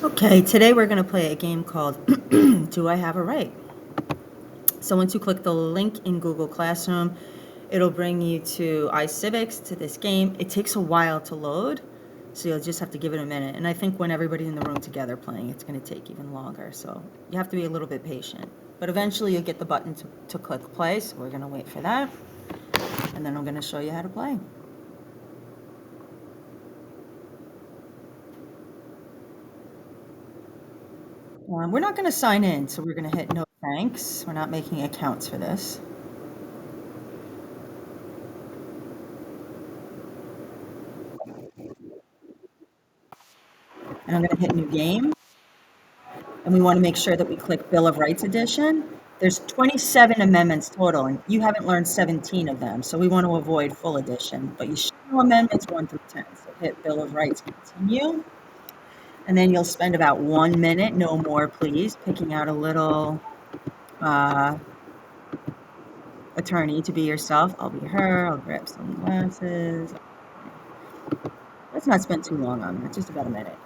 Okay, today we're going to play a game called Do I Have a Right? So once you click the link in Google Classroom, it'll bring you to iCivics, to this game. It takes a while to load, so you'll just have to give it a minute. And I think when everybody's in the room together playing, it's going to take even longer. So you have to be a little bit patient. But eventually you'll get the button to click play, so we're going to wait for that. And then I'm going to show you how to play. We're not going to sign in, so we're going to hit no thanks. We're not making accounts for this. And I'm going to hit new game. And we want to make sure that we click Bill of Rights edition. There's 27 amendments total, and you haven't learned 17 of them, so we want to avoid full edition. But you should know amendments 1 through 10. So hit Bill of Rights continue, and then you'll spend about 1 minute, no more, please, picking out a little attorney to be yourself. I'll be her. I'll grab some glasses. Let's not spend too long on that, just about a minute.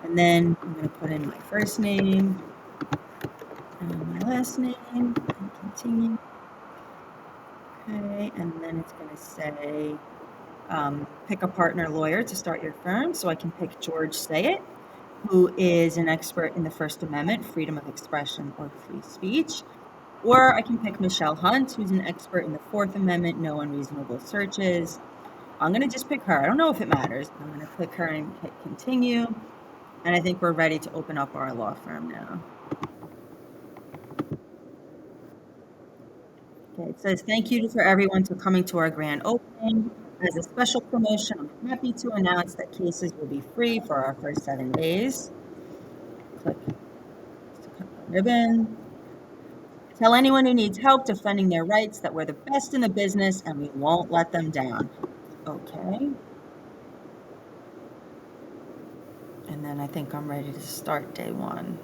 And then I'm going to put in my first name and my last name and continue. Okay, and then it's going to say pick a partner lawyer to start your firm. So I can pick George Sayet, who is an expert in the First Amendment, freedom of expression or free speech. Or I can pick Michelle Hunt, who's an expert in the Fourth Amendment, no unreasonable searches. I'm going to just pick her. I don't know if it matters. I'm going to click her and hit continue. And I think we're ready to open up our law firm now. Okay, it says, thank you for everyone for coming to our grand opening. As a special promotion, I'm happy to announce that cases will be free for our first 7 days. Click to cut the ribbon. Tell anyone who needs help defending their rights that we're the best in the business and we won't let them down. Okay. And then I think I'm ready to start day one.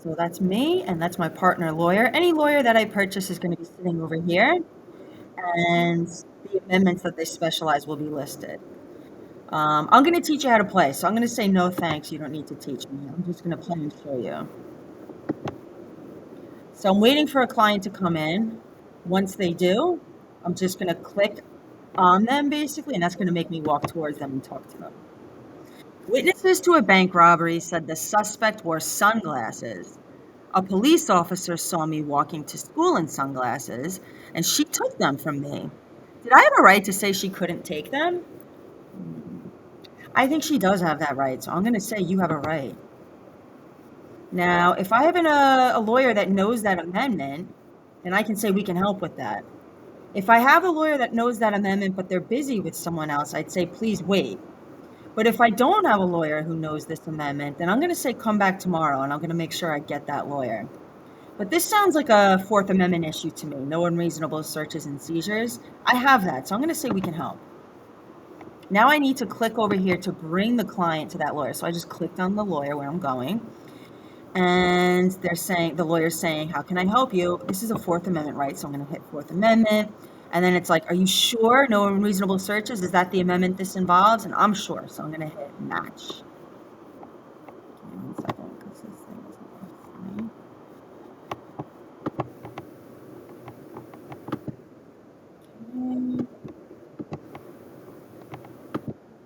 So that's me, and that's my partner lawyer. Any lawyer that I purchase is going to be sitting over here, and the amendments that they specialize will be listed. I'm going to teach you how to play, so I'm going to say no thanks. You don't need to teach me. I'm just going to play and show you. So I'm waiting for a client to come in. Once they do, I'm just going to click on them, basically, and that's going to make me walk towards them and talk to them. Witnesses to a bank robbery said the suspect wore sunglasses. A police officer saw me walking to school in sunglasses, and she took them from me. Did I have a right to say she couldn't take them? I think she does have that right, so I'm going to say you have a right. Now, if I have a lawyer that knows that amendment, then I can say we can help with that. If I have a lawyer that knows that amendment, but they're busy with someone else, I'd say please wait. But if I don't have a lawyer who knows this amendment, then I'm going to say come back tomorrow, and I'm going to make sure I get that lawyer. But this sounds like a Fourth Amendment issue to me, no unreasonable searches and seizures. I have that, so I'm going to say we can help. Now I need to click over here to bring the client to that lawyer. So I just clicked on the lawyer where I'm going. And they're saying, the lawyer's saying, how can I help you? This is a Fourth Amendment right, so I'm going to hit Fourth Amendment. And then it's like, are you sure? No unreasonable searches? Is that the amendment this involves? And I'm sure, so I'm going to hit match. Give me 1 second, because this thing isn't working.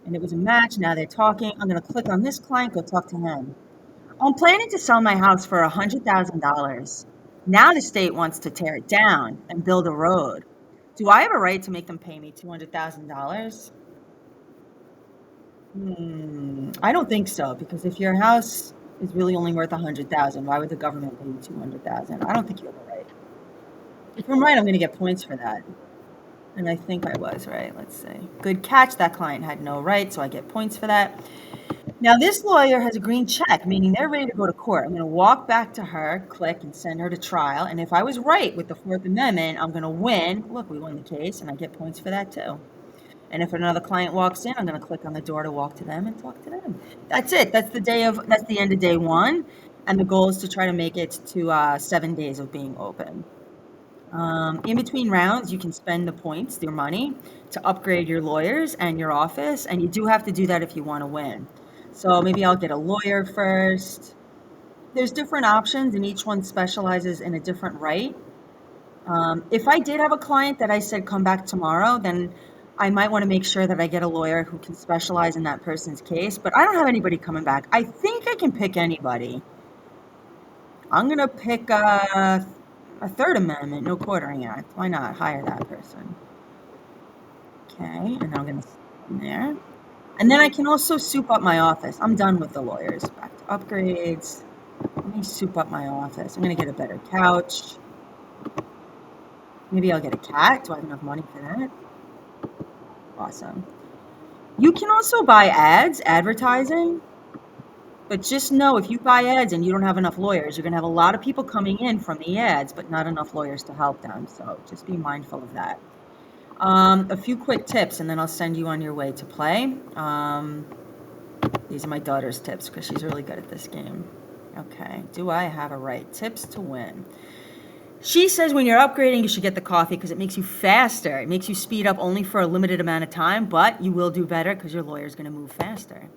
And it was a match. Now they're talking. I'm going to click on this client, go talk to him. I'm planning to sell my house for $100,000. Now the state wants to tear it down and build a road. Do I have a right to make them pay me $200,000? I don't think so, because if your house is really only worth $100,000, why would the government pay you $200,000? I don't think you have a right. If I'm right, I'm going to get points for that. And I think I was right. Let's see. Good catch. That client had no right, so I get points for that. Now, this lawyer has a green check, meaning they're ready to go to court. I'm going to walk back to her, click, and send her to trial. And if I was right with the Fourth Amendment, I'm going to win. Look, we won the case, and I get points for that too. And if another client walks in, I'm going to click on the door to walk to them and talk to them. That's it. That's the end of day one. And the goal is to try to make it to 7 days of being open. In between rounds, you can spend the points, your money, to upgrade your lawyers and your office, and you do have to do that if you want to win. So maybe I'll get a lawyer first. There's different options, and each one specializes in a different right. If I did have a client that I said come back tomorrow, then I might want to make sure that I get a lawyer who can specialize in that person's case. But I don't have anybody coming back. I think I can pick anybody. I'm gonna pick a Third Amendment, no quartering act. Why not hire that person? Okay, and I'm gonna sit in there. And then I can also soup up my office. I'm done with the lawyers. Back to upgrades. Let me soup up my office. I'm gonna get a better couch. Maybe I'll get a cat. Do I have enough money for that? Awesome. You can also buy ads, advertising, but just know if you buy ads and you don't have enough lawyers, you're going to have a lot of people coming in from the ads, but not enough lawyers to help them. So just be mindful of that. A few quick tips, and then I'll send you on your way to play. These are my daughter's tips because she's really good at this game. Okay, do I have a right? Tips to win. She says when you're upgrading, you should get the coffee because it makes you faster. It makes you speed up only for a limited amount of time, but you will do better because your lawyer's going to move faster.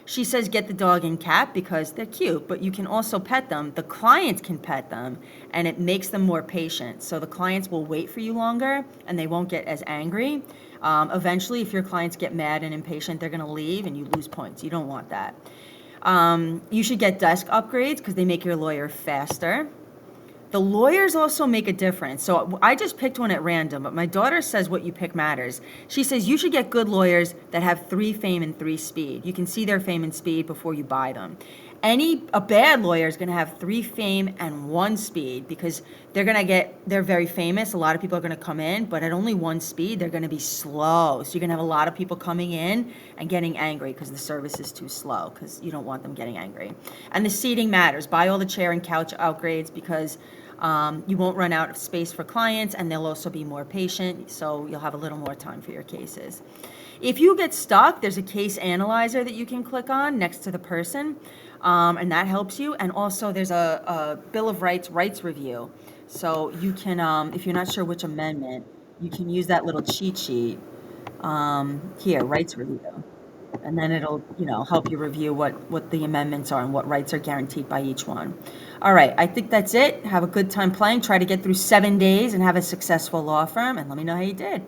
She says get the dog and cat because they're cute, but you can also pet them. The clients can pet them, and it makes them more patient. So the clients will wait for you longer, and they won't get as angry. Eventually, if your clients get mad and impatient, they're going to leave, and you lose points. You don't want that. You should get desk upgrades because they make your lawyer faster. The lawyers also make a difference. So I just picked one at random, but my daughter says what you pick matters. She says you should get good lawyers that have 3 fame and 3 speed. You can see their fame and speed before you buy them. A bad lawyer is going to have 3 fame and 1 speed because they're very famous. A lot of people are going to come in, but at only 1 speed, they're going to be slow. So you're going to have a lot of people coming in and getting angry because the service is too slow because you don't want them getting angry. And the seating matters. Buy all the chair and couch upgrades because you won't run out of space for clients, and they'll also be more patient, so you'll have a little more time for your cases. If you get stuck, there's a case analyzer that you can click on next to the person, and that helps you. And also, there's a Bill of Rights review. So you can, if you're not sure which amendment, you can use that little cheat sheet here, rights review. And then it'll, help you review what the amendments are and what rights are guaranteed by each one. All right, I think that's it. Have a good time playing. Try to get through 7 days and have a successful law firm, and let me know how you did.